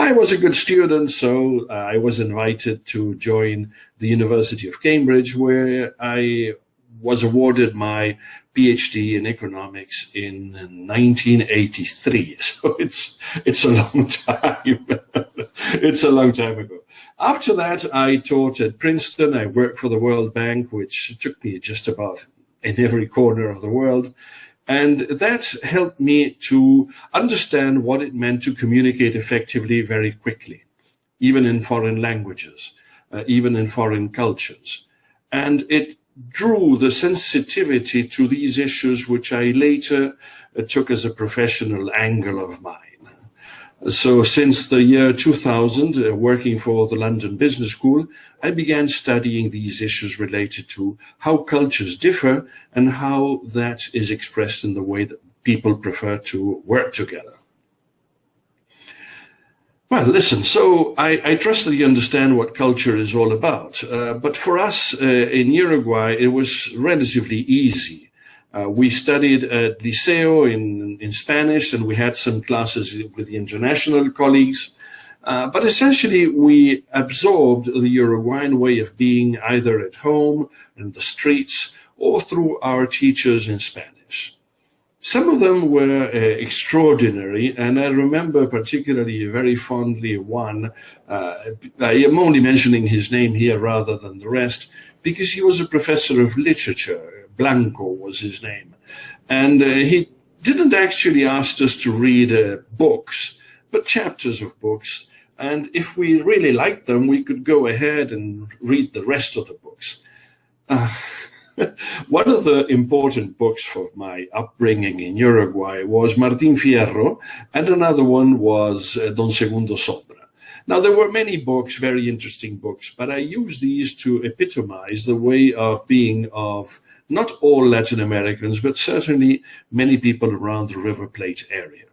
I was a good student, so I was invited to join the University of Cambridge, where I was awarded my PhD in economics in 1983. So it's a long time. It's a long time ago. After that, I taught at Princeton. I worked for the World Bank, which took me just about in every corner of the world. And that helped me to understand what it meant to communicate effectively very quickly, even in foreign languages, even in foreign cultures. And it drew the sensitivity to these issues, which I later took as a professional angle of mine. So since the year 2000, working for the London Business School, I began studying these issues related to how cultures differ and how that is expressed in the way that people prefer to work together. Well, listen, so I trust that you understand what culture is all about. But for us in Uruguay, it was relatively easy. We studied at Liceo in Spanish, and we had some classes with the international colleagues. But essentially, we absorbed the Uruguayan way of being either at home, in the streets, or through our teachers in Spanish. Some of them were extraordinary, and I remember particularly very fondly one. I am only mentioning his name here rather than the rest, because he was a professor of literature. Blanco was his name. And he didn't actually ask us to read books, but chapters of books. And if we really liked them, we could go ahead and read the rest of the books. One of the important books for my upbringing in Uruguay was Martín Fierro, and another one was Don Segundo Sombra. Now, there were many books, very interesting books, but I use these to epitomize the way of being of not all Latin Americans, but certainly many people around the River Plate area.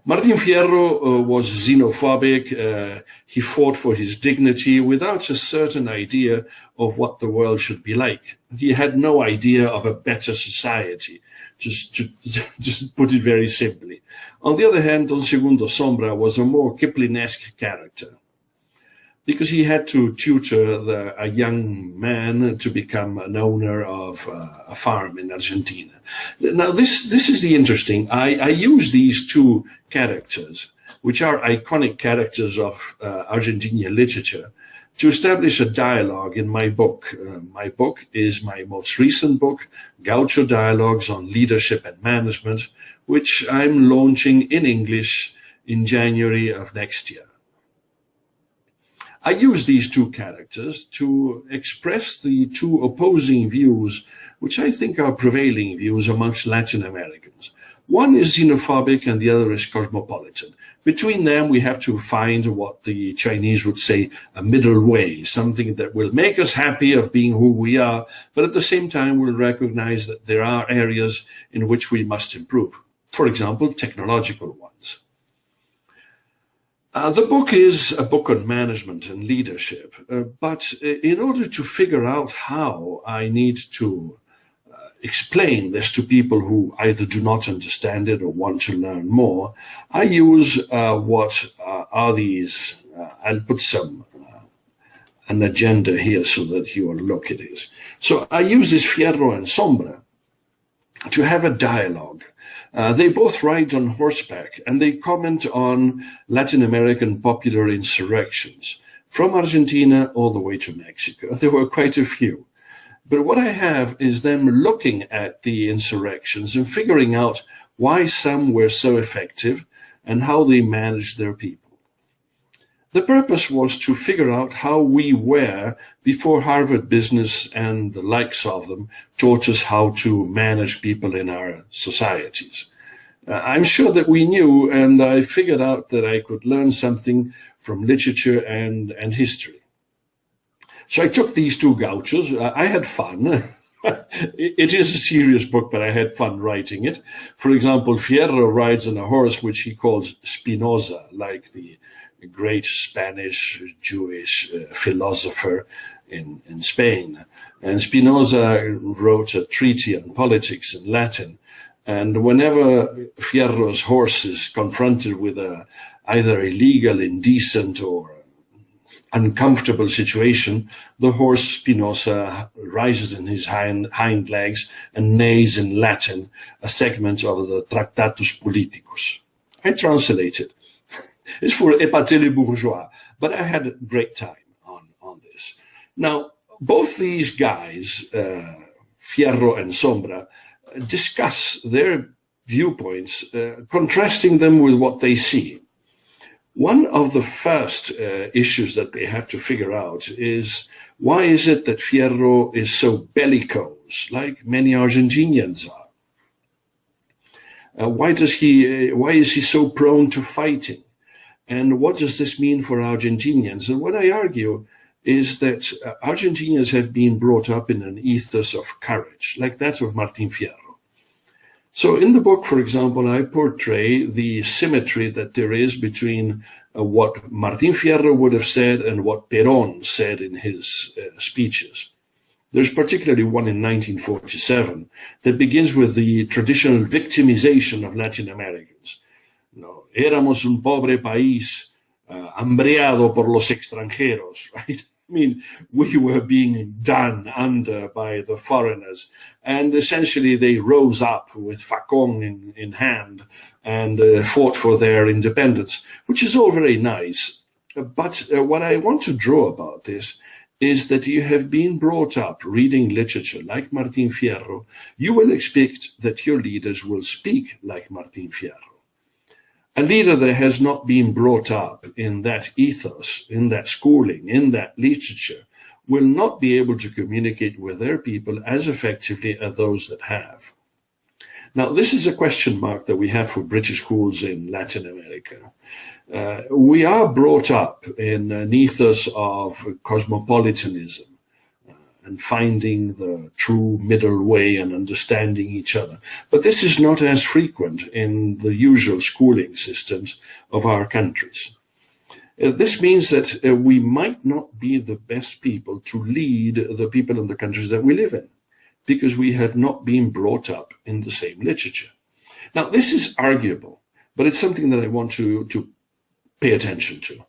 Martín Fierro was xenophobic. He fought for his dignity without a certain idea of what the world should be like. He had no idea of a better society, just to put it very simply. On the other hand, Don Segundo Sombra was a more Kipling-esque character, because he had to tutor a young man to become an owner of a farm in Argentina. Now, this is the interesting. I use these two characters, which are iconic characters of Argentinian literature, to establish a dialogue in my book. My book is my most recent book, Gaucho Dialogues on Leadership and Management, which I'm launching in English in January of next year. I use these two characters to express the two opposing views, which I think are prevailing views amongst Latin Americans. One is xenophobic and the other is cosmopolitan. Between them, we have to find what the Chinese would say a middle way, something that will make us happy of being who we are, but at the same time will recognize that there are areas in which we must improve. For example, technological ones. The book is a book on management and leadership, but in order to figure out how I need to explain this to people who either do not understand it or want to learn more, I use what are these, I'll put an agenda here so that you will look at it. So I use this Fierro and Sombra to have a dialogue. They both ride on horseback, and they comment on Latin American popular insurrections, from Argentina all the way to Mexico. There were quite a few. But what I have is them looking at the insurrections and figuring out why some were so effective and how they managed their people. The purpose was to figure out how we were before Harvard Business and the likes of them taught us how to manage people in our societies. I'm sure that we knew, and I figured out that I could learn something from literature and history. So I took these two gauchos. I had fun. It is a serious book, but I had fun writing it. For example, Fierro rides on a horse which he calls Spinoza, like the great Spanish Jewish philosopher in Spain. And Spinoza wrote a treatise on politics in Latin. And whenever Fierro's horse is confronted with either illegal, indecent, or uncomfortable situation, the horse Spinoza rises in his hind legs and neighs in Latin a segment of the Tractatus Politicus. I translate it. It's for épatez bourgeois, but I had a great time on this. Now, both these guys, Fierro and Sombra, discuss their viewpoints, contrasting them with what they see. One of the first issues that they have to figure out is, why is it that Fierro is so bellicose, like many Argentinians are? Why is he so prone to fighting? And what does this mean for Argentinians? And what I argue is that Argentinians have been brought up in an ethos of courage, like that of Martin Fierro. So in the book, for example, I portray the symmetry that there is between what Martin Fierro would have said and what Perón said in his speeches. There's particularly one in 1947 that begins with the traditional victimization of Latin Americans. No, éramos un pobre país hambreado por los extranjeros, right? I mean, we were being done under by the foreigners, and essentially they rose up with facón in hand and fought for their independence, which is all very nice. But what I want to draw about this is that you have been brought up reading literature like Martin Fierro. You will expect that your leaders will speak like Martin Fierro. A leader that has not been brought up in that ethos, in that schooling, in that literature, will not be able to communicate with their people as effectively as those that have. Now, this is a question mark that we have for British schools in Latin America. We are brought up in an ethos of cosmopolitanism and finding the true middle way and understanding each other. But this is not as frequent in the usual schooling systems of our countries. This means that we might not be the best people to lead the people in the countries that we live in, because we have not been brought up in the same literature. Now, this is arguable, but it's something that I want to pay attention to.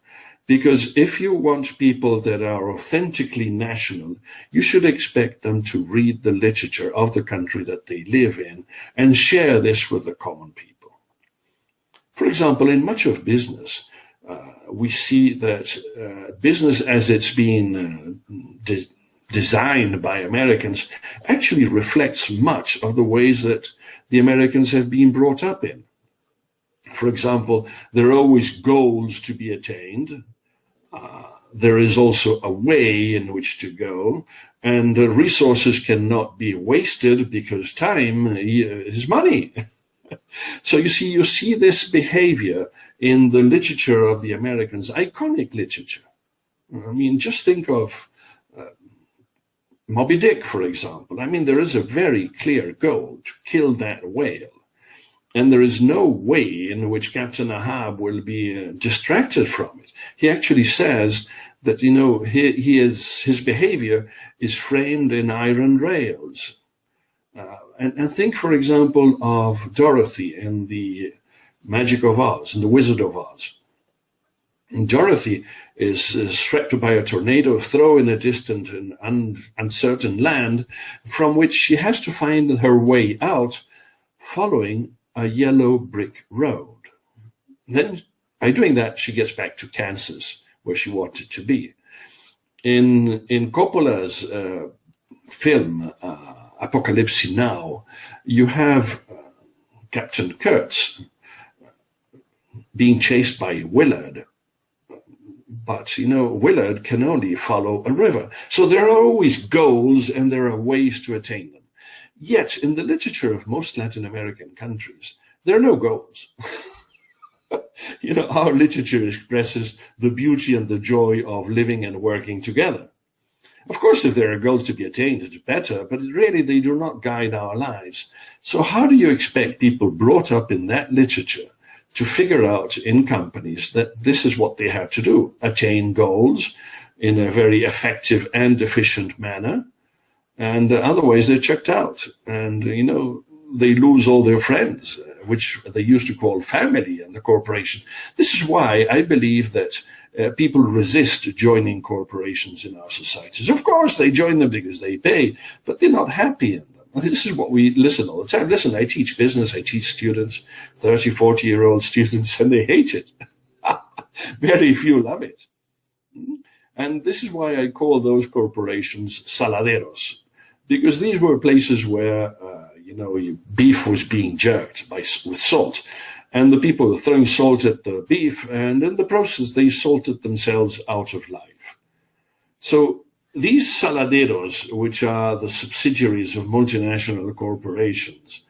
Because if you want people that are authentically national, you should expect them to read the literature of the country that they live in and share this with the common people. For example, in much of business, we see that business as it's been designed by Americans actually reflects much of the ways that the Americans have been brought up in. For example, there are always goals to be attained. There is also a way in which to go, and resources cannot be wasted because time is money. So you see this behavior in the literature of the Americans, iconic literature. I mean, just think of Moby Dick, for example. I mean, there is a very clear goal to kill that whale. And there is no way in which Captain Ahab will be distracted from it. He actually says that, his behavior is framed in iron rails. And think, for example, of Dorothy in the Magic of Oz, in the Wizard of Oz. And Dorothy is swept by a tornado, thrown in a distant and uncertain land from which she has to find her way out following a yellow brick road. Then, by doing that, she gets back to Kansas, where she wanted to be. In Coppola's film, Apocalypse Now, you have Captain Kurtz being chased by Willard. But, Willard can only follow a river. So there are always goals and there are ways to attain them. Yet, in the literature of most Latin American countries, there are no goals. Our literature expresses the beauty and the joy of living and working together. Of course, if there are goals to be attained, it's better, but really they do not guide our lives. So how do you expect people brought up in that literature to figure out in companies that this is what they have to do, attain goals in a very effective and efficient manner? And otherwise they're checked out. And, they lose all their friends, which they used to call family in the corporation. This is why I believe that people resist joining corporations in our societies. Of course, they join them because they pay, but they're not happy in them. And this is what we listen all the time. Listen, I teach business, I teach students, 30, 40-year-old students, and they hate it. Very few love it. And this is why I call those corporations saladeros, because these were places where, beef was being jerked with salt. And the people were throwing salt at the beef, and in the process, they salted themselves out of life. So these saladeros, which are the subsidiaries of multinational corporations,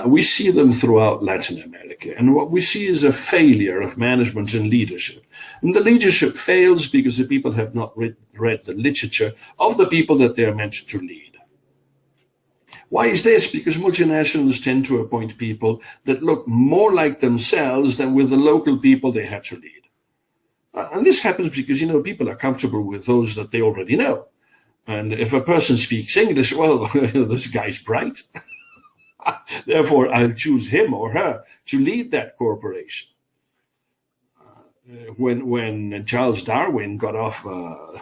we see them throughout Latin America. And what we see is a failure of management and leadership. And the leadership fails because the people have not read the literature of the people that they are meant to lead. Why is this? Because multinationals tend to appoint people that look more like themselves than with the local people they have to lead. And this happens because, people are comfortable with those that they already know. And if a person speaks English, well, this guy's bright. Therefore, I'll choose him or her to lead that corporation. When Charles Darwin got off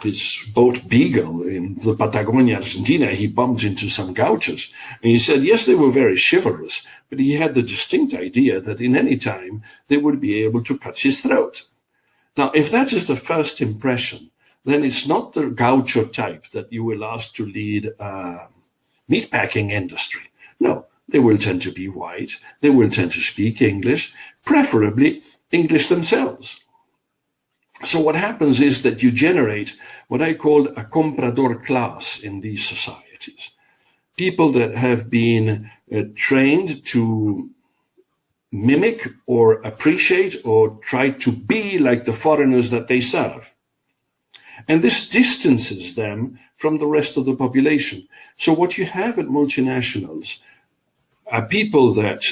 his boat Beagle in the Patagonia, Argentina, he bumped into some gauchos. And he said, yes, they were very chivalrous, but he had the distinct idea that in any time they would be able to cut his throat. Now, if that is the first impression, then it's not the gaucho type that you will ask to lead meatpacking industry. No, they will tend to be white. They will tend to speak English, preferably English themselves. So what happens is that you generate what I call a comprador class in these societies. People that have been trained to mimic or appreciate or try to be like the foreigners that they serve. And this distances them from the rest of the population. So what you have at multinationals are people that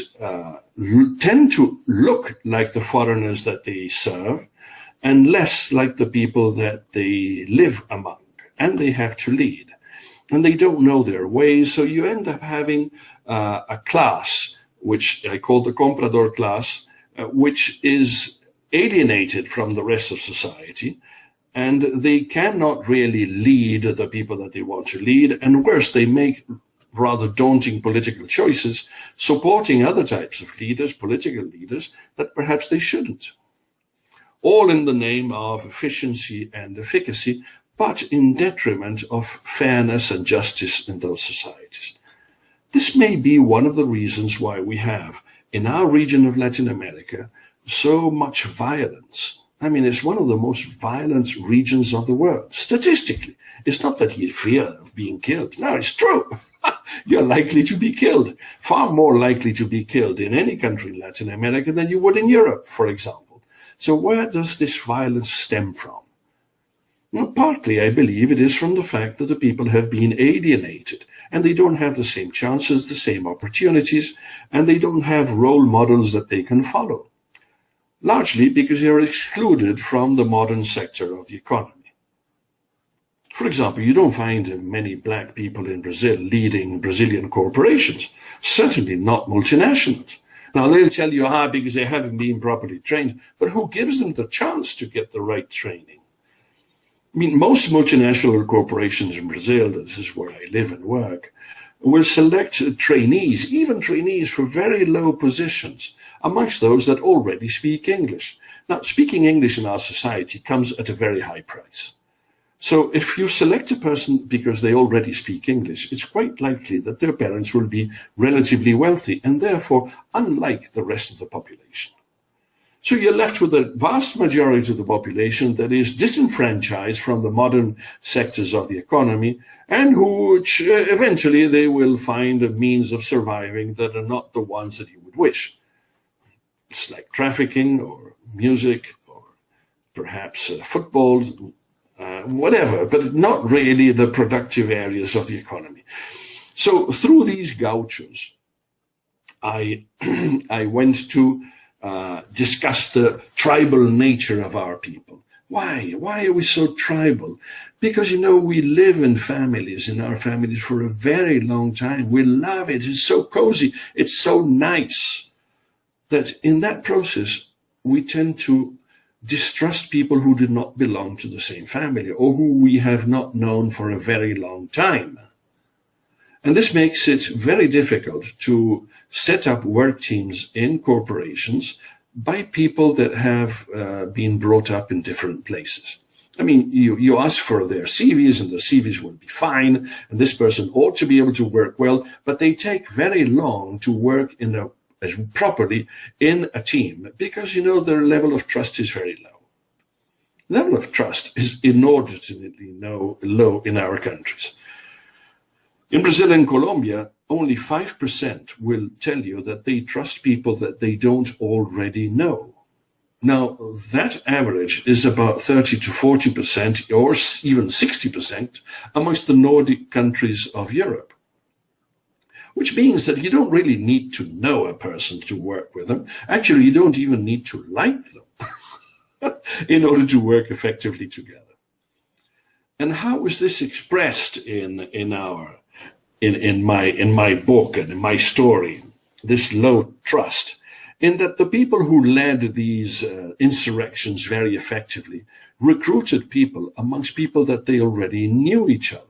tend to look like the foreigners that they serve, and less like the people that they live among and they have to lead. And they don't know their ways, so you end up having a class, which I call the comprador class, which is alienated from the rest of society, and they cannot really lead the people that they want to lead, and worse, they make rather daunting political choices, supporting other types of leaders, political leaders, that perhaps they shouldn't. All in the name of efficiency and efficacy, but in detriment of fairness and justice in those societies. This may be one of the reasons why we have, in our region of Latin America, so much violence. I mean, it's one of the most violent regions of the world, statistically. It's not that you fear of being killed. No, it's true. You're likely to be killed, far more likely to be killed in any country in Latin America than you would in Europe, for example. So where does this violence stem from? Well, partly, I believe it is from the fact that the people have been alienated and they don't have the same chances, the same opportunities, and they don't have role models that they can follow. Largely because they are excluded from the modern sector of the economy. For example, you don't find many black people in Brazil leading Brazilian corporations, certainly not multinationals. Now, they'll tell you, because they haven't been properly trained, but who gives them the chance to get the right training? I mean, most multinational corporations in Brazil, this is where I live and work, will select trainees, even trainees for very low positions, amongst those that already speak English. Now, speaking English in our society comes at a very high price. So if you select a person because they already speak English, it's quite likely that their parents will be relatively wealthy and therefore unlike the rest of the population. So you're left with a vast majority of the population that is disenfranchised from the modern sectors of the economy and which eventually they will find a means of surviving that are not the ones that you would wish. It's like trafficking or music or perhaps football, whatever, but not really the productive areas of the economy. So through these gauchos, I went to discuss the tribal nature of our people, Why? Why are we so tribal? Because, we live in our families for a very long time. We love it. It's so cozy. It's so nice that in that process, we tend to distrust people who do not belong to the same family or who we have not known for a very long time. And this makes it very difficult to set up work teams in corporations by people that have been brought up in different places. I mean, you ask for their CVs and the CVs will be fine, and this person ought to be able to work well, but they take very long to work properly in a team because, their level of trust is very low. Level of trust is inordinately low in our countries. In Brazil and Colombia, only 5% will tell you that they trust people that they don't already know. Now, that average is about 30 to 40% or even 60% amongst the Nordic countries of Europe, which means that you don't really need to know a person to work with them. Actually, you don't even need to like them in order to work effectively together. And how is this expressed in my book and in my story, this low trust, in that the people who led these insurrections very effectively recruited people amongst people that they already knew each other.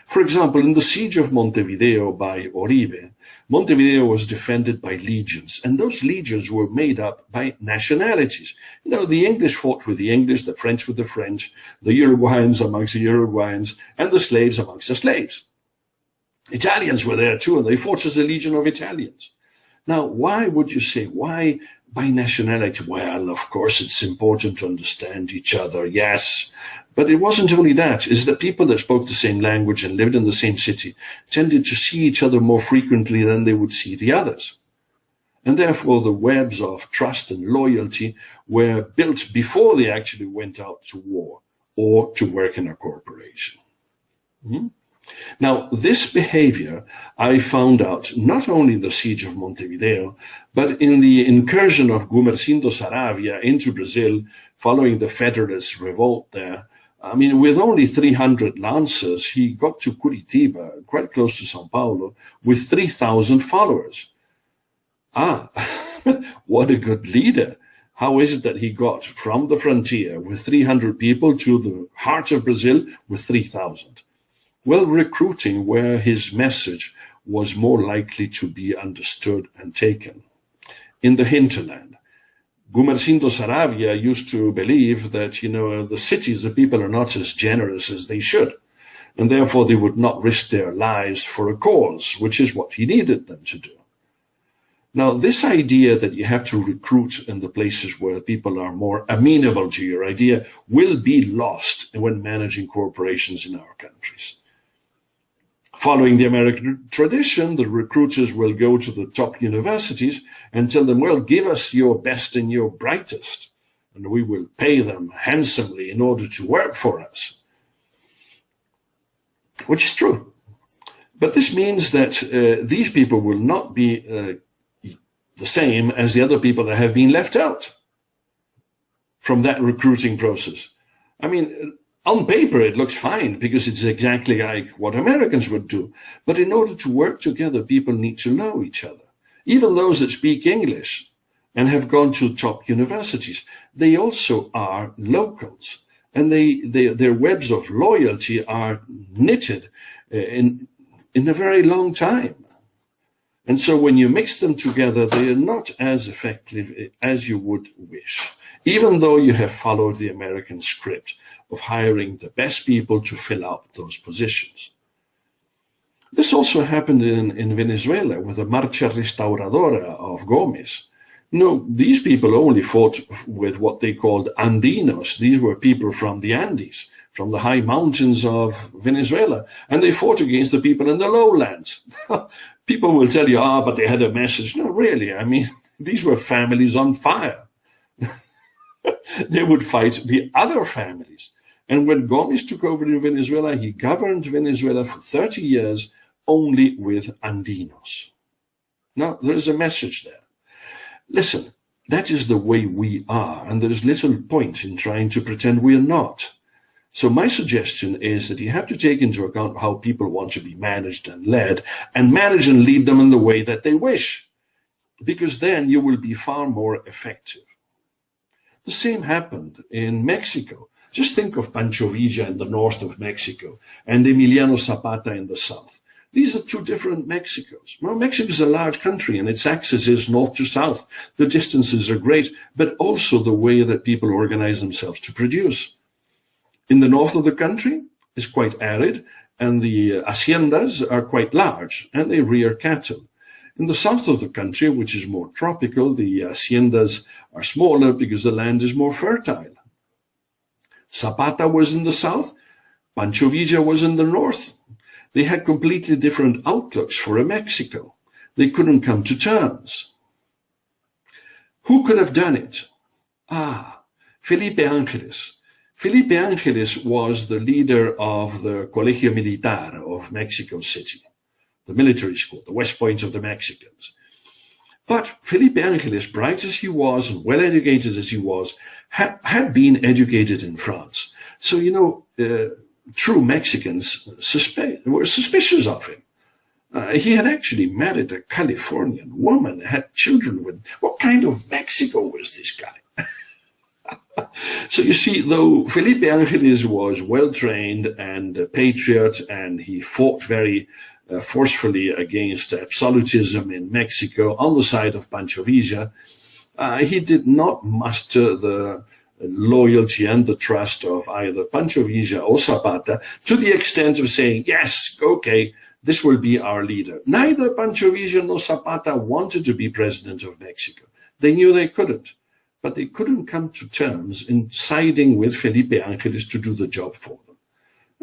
For example, in the siege of Montevideo by Uribe, Montevideo was defended by legions, and those legions were made up by nationalities. The English fought with the English, the French with the French, the Uruguayans amongst the Uruguayans, and the slaves amongst the slaves. Italians were there too, and they fought as a legion of Italians. Now, why would you say, why by nationality? Well, of course, it's important to understand each other, yes. But it wasn't only that. It's that people that spoke the same language and lived in the same city tended to see each other more frequently than they would see the others. And therefore, the webs of trust and loyalty were built before they actually went out to war or to work in a corporation. Now, this behavior I found out not only in the siege of Montevideo, but in the incursion of Gumersindo Saravia into Brazil following the Federalist revolt there. I mean, with only 300 lancers, he got to Curitiba, quite close to São Paulo, with 3,000 followers. What a good leader. How is it that he got from the frontier with 300 people to the heart of Brazil with 3,000? Well, recruiting where his message was more likely to be understood and taken. In the hinterland, Gumersindo Saravia used to believe that, the cities, the people are not as generous as they should, and therefore they would not risk their lives for a cause, which is what he needed them to do. Now, this idea that you have to recruit in the places where people are more amenable to your idea will be lost when managing corporations in our countries. Following the American tradition, the recruiters will go to the top universities and tell them, well, give us your best and your brightest, and we will pay them handsomely in order to work for us. Which is true. But this means that these people will not be the same as the other people that have been left out from that recruiting process. I mean, on paper, it looks fine because it's exactly like what Americans would do. But in order to work together, people need to know each other. Even those that speak English and have gone to top universities, they also are locals. And their webs of loyalty are knitted in a very long time. And so when you mix them together, they are not as effective as you would wish, even though you have followed the American script of hiring the best people to fill out those positions. This also happened in Venezuela with the Marcha Restauradora of Gómez. These people only fought with what they called Andinos. These were people from the Andes, from the high mountains of Venezuela, and they fought against the people in the lowlands. People will tell you, but they had a message. No, really, I mean, these were families on fire. They would fight the other families. And when Gómez took over in Venezuela, he governed Venezuela for 30 years only with Andinos. Now, there is a message there. Listen, That is the way we are, and there is little point in trying to pretend we are not. So my suggestion is that you have to take into account how people want to be managed and led, and manage and lead them in the way that they wish, because then you will be far more effective. The same happened in Mexico. Just think of Pancho Villa in the north of Mexico and Emiliano Zapata in the south. These are two different Mexicos. Well, Mexico is a large country and its axis is north to south. The distances are great, but also the way that people organize themselves to produce. In the north of the country, it's quite arid, and the haciendas are quite large, and they rear cattle. In the south of the country, which is more tropical, the haciendas are smaller because the land is more fertile. Zapata was in the south, Pancho Villa was in the north. They had completely different outlooks for a Mexico. They couldn't come to terms. Who could have done it? Felipe Ángeles. Felipe Ángeles was the leader of the Colegio Militar of Mexico City, the military school, the West Point of the Mexicans. But Felipe Ángeles, bright as he was and well-educated as he was, had been educated in France. So, true Mexicans were suspicious of him. He had actually married a Californian woman, had children with. What kind of Mexico was this guy? So you see, though Felipe Ángeles was well-trained and a patriot, and he fought very forcefully against absolutism in Mexico on the side of Pancho Villa, he did not muster the loyalty and the trust of either Pancho Villa or Zapata to the extent of saying, yes, okay, this will be our leader. Neither Pancho Villa nor Zapata wanted to be president of Mexico. They knew they couldn't, but they couldn't come to terms in siding with Felipe Ángeles to do the job for them.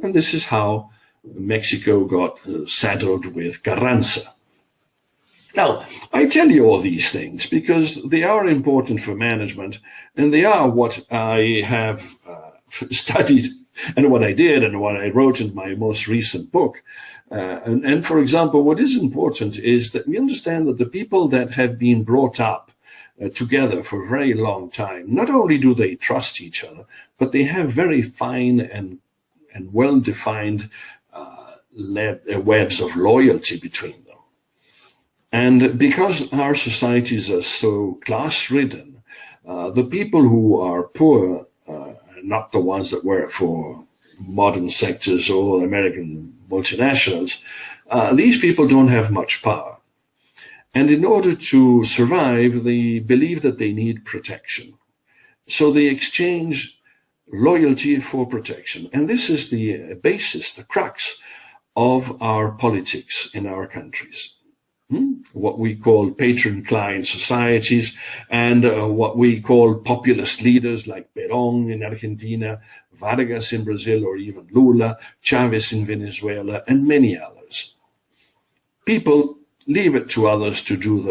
And this is how Mexico got saddled with Carranza. Now, I tell you all these things because they are important for management, and they are what I have studied and what I did and what I wrote in my most recent book. And for example, what is important is that we understand that the people that have been brought up together for a very long time, not only do they trust each other, but they have very fine and well-defined webs of loyalty between them. And because our societies are so class-ridden, the people who are poor, not the ones that work for modern sectors or American multinationals, these people don't have much power. And in order to survive, they believe that they need protection. So they exchange loyalty for protection. And this is the basis, the crux of our politics in our countries. What we call patron-client societies, and what we call populist leaders like Perón in Argentina, Vargas in Brazil, or even Lula, Chavez in Venezuela, and many others. People leave it to others to do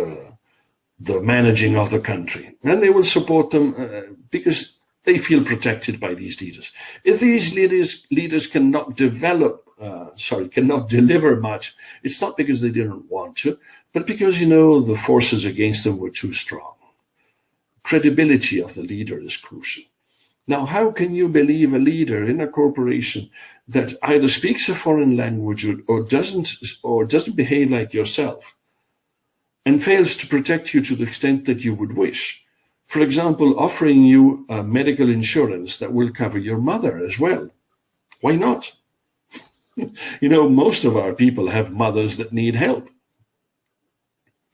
the managing of the country, and they will support them because they feel protected by these leaders. If these leaders cannot cannot deliver much, it's not because they didn't want to, but because, the forces against them were too strong. Credibility of the leader is crucial. Now, how can you believe a leader in a corporation that either speaks a foreign language or doesn't behave like yourself and fails to protect you to the extent that you would wish? For example, offering you medical insurance that will cover your mother as well. Why not? Most of our people have mothers that need help.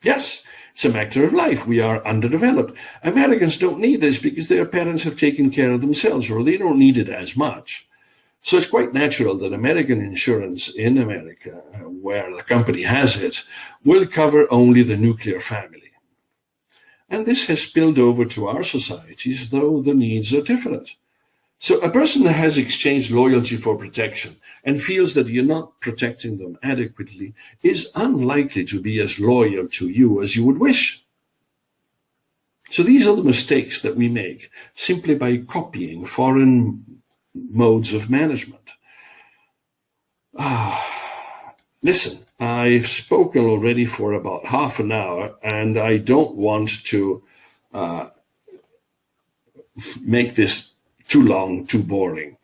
Yes, it's a matter of life. We are underdeveloped. Americans don't need this because their parents have taken care of themselves, or they don't need it as much. So it's quite natural that American insurance in America, where the company has it, will cover only the nuclear family. And this has spilled over to our societies, though the needs are different. So a person that has exchanged loyalty for protection and feels that you're not protecting them adequately is unlikely to be as loyal to you as you would wish. So these are the mistakes that we make simply by copying foreign modes of management. Listen, I've spoken already for about half an hour, and I don't want to make this too long, too boring.